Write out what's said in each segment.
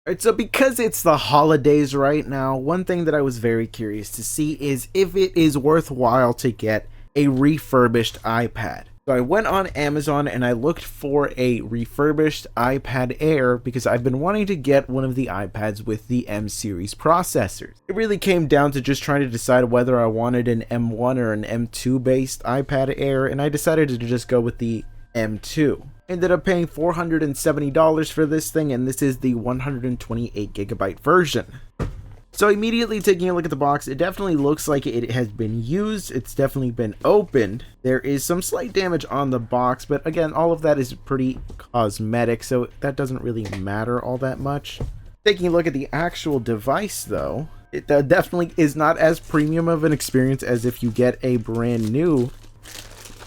Alright, so because it's the holidays right now, one thing that I was very curious to see is if it is worthwhile to get a refurbished iPad. So I went on Amazon and I looked for a refurbished iPad Air because I've been wanting to get one of the iPads with the M series processors. It really came down to just trying to decide whether I wanted an M1 or an M2 based iPad Air, and I decided to just go with the M2. Ended up paying $470 for this thing, and this is the 128GB version. So immediately taking a look at the box, it definitely looks like it has been used. It's definitely been opened. There is some slight damage on the box, but again, all of that is pretty cosmetic, so that doesn't really matter all that much. Taking a look at the actual device though, it definitely is not as premium of an experience as if you get a brand new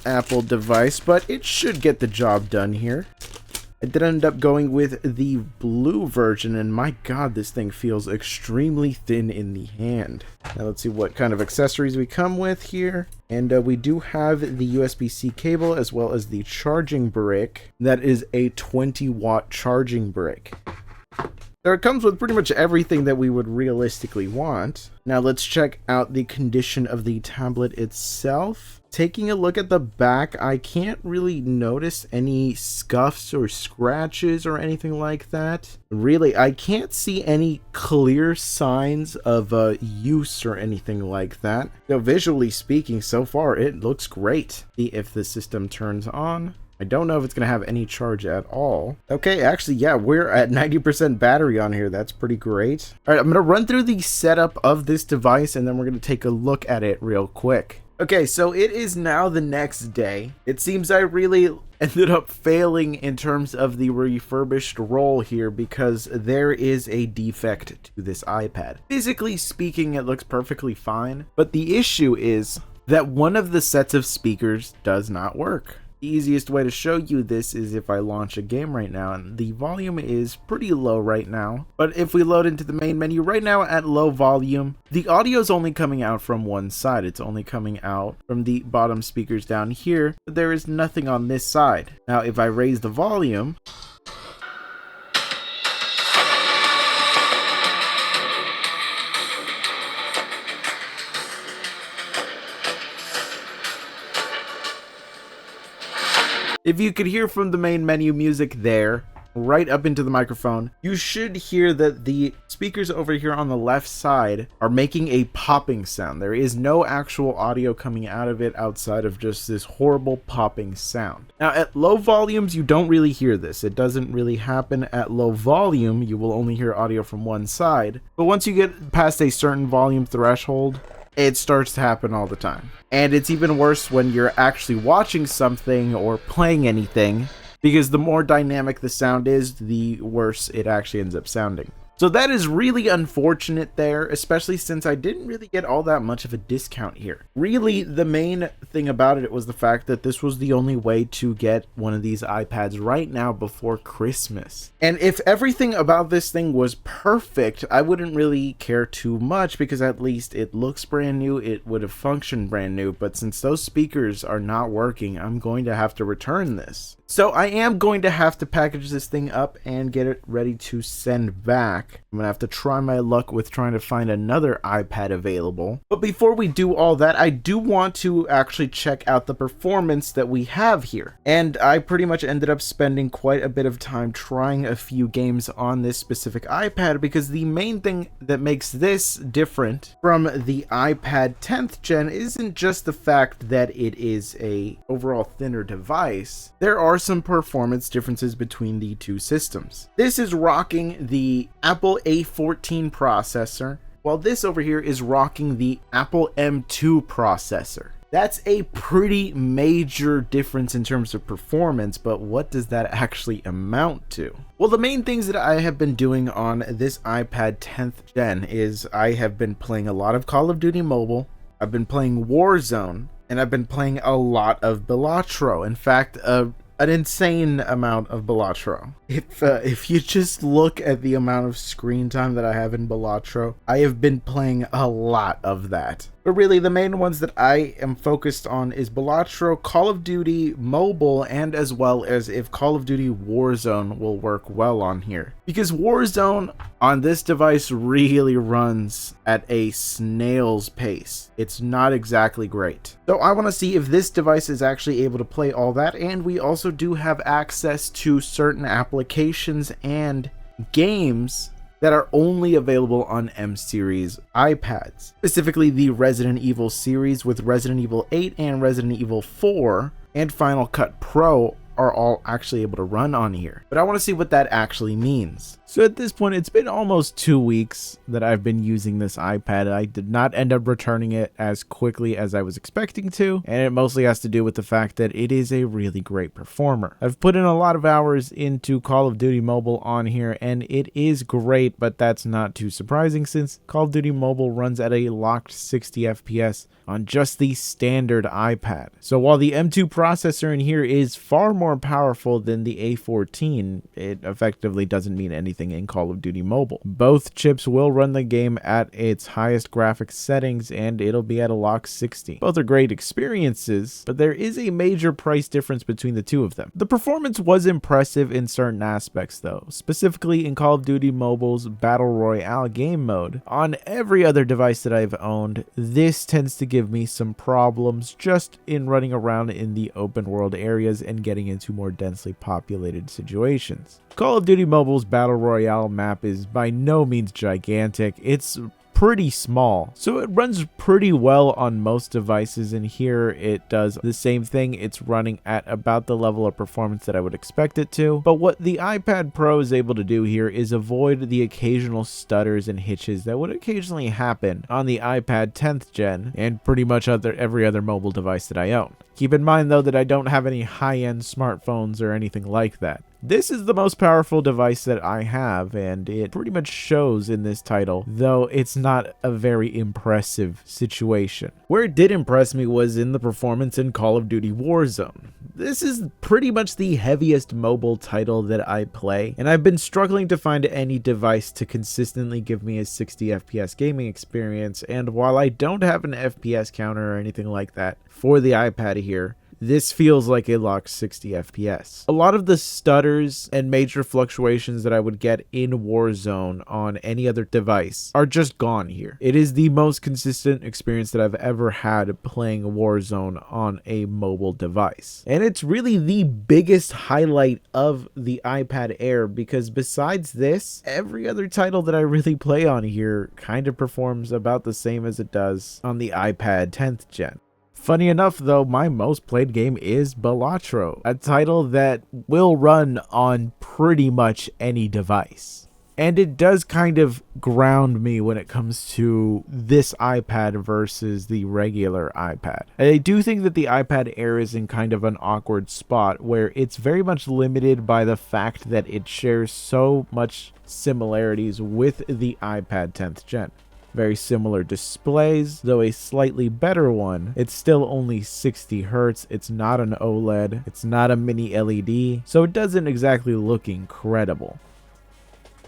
Apple device, but it should get the job done here. I did end up going with the blue version, and my god, this thing feels extremely thin in the hand. Now let's see what kind of accessories we come with here. And we do have the USB-C cable as well as the charging brick. That is a 20-watt charging brick. So it comes with pretty much everything that we would realistically want. Now let's check out the condition of the tablet itself. Taking a look at the back, I can't really notice any scuffs or scratches or anything like that. Really, I can't see any clear signs of use or anything like that. So visually speaking, so far it looks great. See if the system turns on. I don't know if it's going to have any charge at all. Okay, actually, yeah, we're at 90% battery on here. That's pretty great. All right, I'm going to run through the setup of this device, and then we're going to take a look at it real quick. Okay, so it is now the next day. It seems I really ended up failing in terms of the refurbished role here because there is a defect to this iPad. Physically speaking, it looks perfectly fine, but the issue is that one of the sets of speakers does not work. The easiest way to show you this is if I launch a game right now, and the volume is pretty low right now. But if we load into the main menu right now at low volume, the audio is only coming out from one side. It's only coming out from the bottom speakers down here, but there is nothing on this side. Now, if I raise the volume, if you could hear from the main menu music there, right up into the microphone, you should hear that the speakers over here on the left side are making a popping sound. There is no actual audio coming out of it outside of just this horrible popping sound. Now at low volumes, you don't really hear this. It doesn't really happen at low volume. You will only hear audio from one side. But once you get past a certain volume threshold, it starts to happen all the time. And it's even worse when you're actually watching something or playing anything, because the more dynamic the sound is, the worse it actually ends up sounding. So that is really unfortunate there, especially since I didn't really get all that much of a discount here. Really, the main thing about it was the fact that this was the only way to get one of these iPads right now before Christmas. And if everything about this thing was perfect, I wouldn't really care too much because at least it looks brand new, it would have functioned brand new, but since those speakers are not working, I'm going to have to return this. So I am going to have to package this thing up and get it ready to send back. I'm going to have to try my luck with trying to find another iPad available. But before we do all that, I do want to actually check out the performance that we have here. And I pretty much ended up spending quite a bit of time trying a few games on this specific iPad because the main thing that makes this different from the iPad 10th gen isn't just the fact that it is a overall thinner device. There are some performance differences between the two systems. This is rocking the Apple A14 processor, while this over here is rocking the Apple M2 processor. That's a pretty major difference in terms of performance, but what does that actually amount to? Well, the main things that I have been doing on this iPad 10th gen is I have been playing a lot of Call of Duty Mobile, I've been playing Warzone, and I've been playing a lot of Balatro. In fact, an insane amount of Balatro. If you just look at the amount of screen time that I have in Balatro, I have been playing a lot of that. But really, the main ones that I am focused on is Balatro, Call of Duty Mobile, and as well as if Call of Duty Warzone will work well on here. Because Warzone, on this device really runs at a snail's pace. It's not exactly great. So I want to see if this device is actually able to play all that, and we also do have access to certain applications and games that are only available on M series iPads. Specifically the Resident Evil series with Resident Evil 8 and Resident Evil 4 and Final Cut Pro are all actually able to run on here. But I want to see what that actually means. So at this point, it's been almost 2 weeks that I've been using this iPad. I did not end up returning it as quickly as I was expecting to, and it mostly has to do with the fact that it is a really great performer. I've put in a lot of hours into Call of Duty Mobile on here, and it is great, but that's not too surprising since Call of Duty Mobile runs at a locked 60 FPS on just the standard iPad. So while the M2 processor in here is far more powerful than the A14, it effectively doesn't mean anything in Call of Duty Mobile. Both chips will run the game at its highest graphics settings, and it'll be at a locked 60. Both are great experiences, but there is a major price difference between the two of them. The performance was impressive in certain aspects though, specifically in Call of Duty Mobile's Battle Royale game mode. On every other device that I've owned, this tends to give me some problems just in running around in the open world areas and getting into more densely populated situations. Call of Duty Mobile's Battle Royale map is by no means gigantic. It's pretty small, so it runs pretty well on most devices, and here it does the same thing. It's running at about the level of performance that I would expect it to, but what the iPad Pro is able to do here is avoid the occasional stutters and hitches that would occasionally happen on the iPad 10th gen and pretty much every other mobile device that I own. Keep in mind though that I don't have any high-end smartphones or anything like that. This is the most powerful device that I have, and it pretty much shows in this title, though it's not a very impressive situation. Where it did impress me was in the performance in Call of Duty Warzone. This is pretty much the heaviest mobile title that I play, and I've been struggling to find any device to consistently give me a 60 FPS gaming experience, and while I don't have an FPS counter or anything like that for the iPad here, this feels like a locked 60 FPS. A lot of the stutters and major fluctuations that I would get in Warzone on any other device are just gone here. It is the most consistent experience that I've ever had playing Warzone on a mobile device. And it's really the biggest highlight of the iPad Air because besides this, every other title that I really play on here kind of performs about the same as it does on the iPad 10th gen. Funny enough though, my most played game is Balatro, a title that will run on pretty much any device. And it does kind of ground me when it comes to this iPad versus the regular iPad. I do think that the iPad Air is in kind of an awkward spot where it's very much limited by the fact that it shares so much similarities with the iPad 10th gen. Very similar displays, though a slightly better one. It's still only 60 Hz, it's not an OLED, it's not a mini LED, so it doesn't exactly look incredible.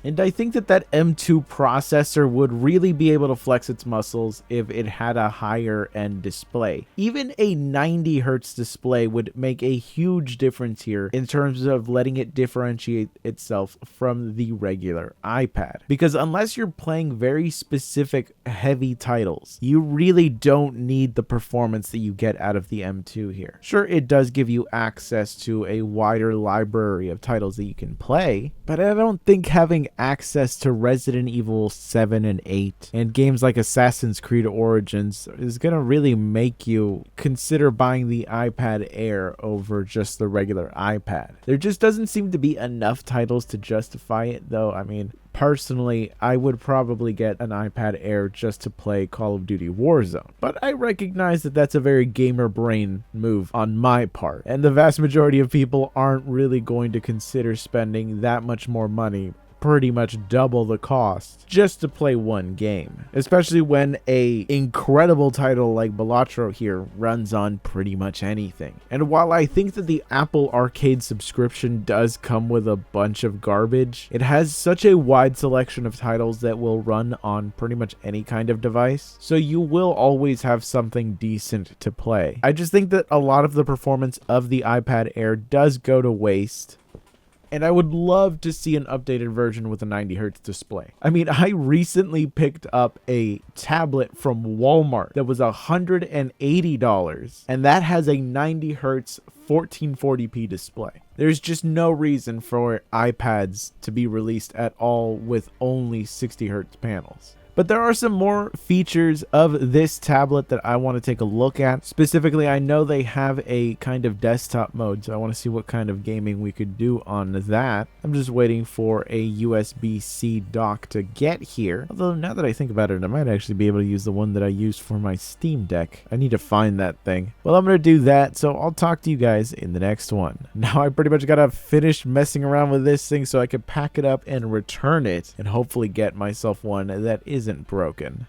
And I think that that M2 processor would really be able to flex its muscles if it had a higher end display. Even a 90 Hz display would make a huge difference here in terms of letting it differentiate itself from the regular iPad. Because unless you're playing very specific heavy titles, you really don't need the performance that you get out of the M2 here. Sure, it does give you access to a wider library of titles that you can play, but I don't think having access to Resident Evil 7 and 8 and games like Assassin's Creed Origins is going to really make you consider buying the iPad Air over just the regular iPad. There just doesn't seem to be enough titles to justify it though. I mean, personally, I would probably get an iPad Air just to play Call of Duty Warzone. But I recognize that that's a very gamer brain move on my part, and the vast majority of people aren't really going to consider spending that much more money, pretty much double the cost, just to play one game, especially when a incredible title like Balatro here runs on pretty much anything. And while I think that the Apple Arcade subscription does come with a bunch of garbage, it has such a wide selection of titles that will run on pretty much any kind of device, so you will always have something decent to play. I just think that a lot of the performance of the iPad Air does go to waste And I would love to see an updated version with a 90 hertz display. I mean, I recently picked up a tablet from Walmart that was $180, and that has a 90 hertz 1440p display. There's just no reason for iPads to be released at all with only 60 hertz panels. But there are some more features of this tablet that I want to take a look at. Specifically, I know they have a kind of desktop mode, so I want to see what kind of gaming we could do on that. I'm just waiting for a USB-C dock to get here. Although, now that I think about it, I might actually be able to use the one that I used for my Steam Deck. I need to find that thing. Well, I'm going to do that, so I'll talk to you guys in the next one. Now, I pretty much got to finish messing around with this thing so I can pack it up and return it, and hopefully get myself one that isn't broken.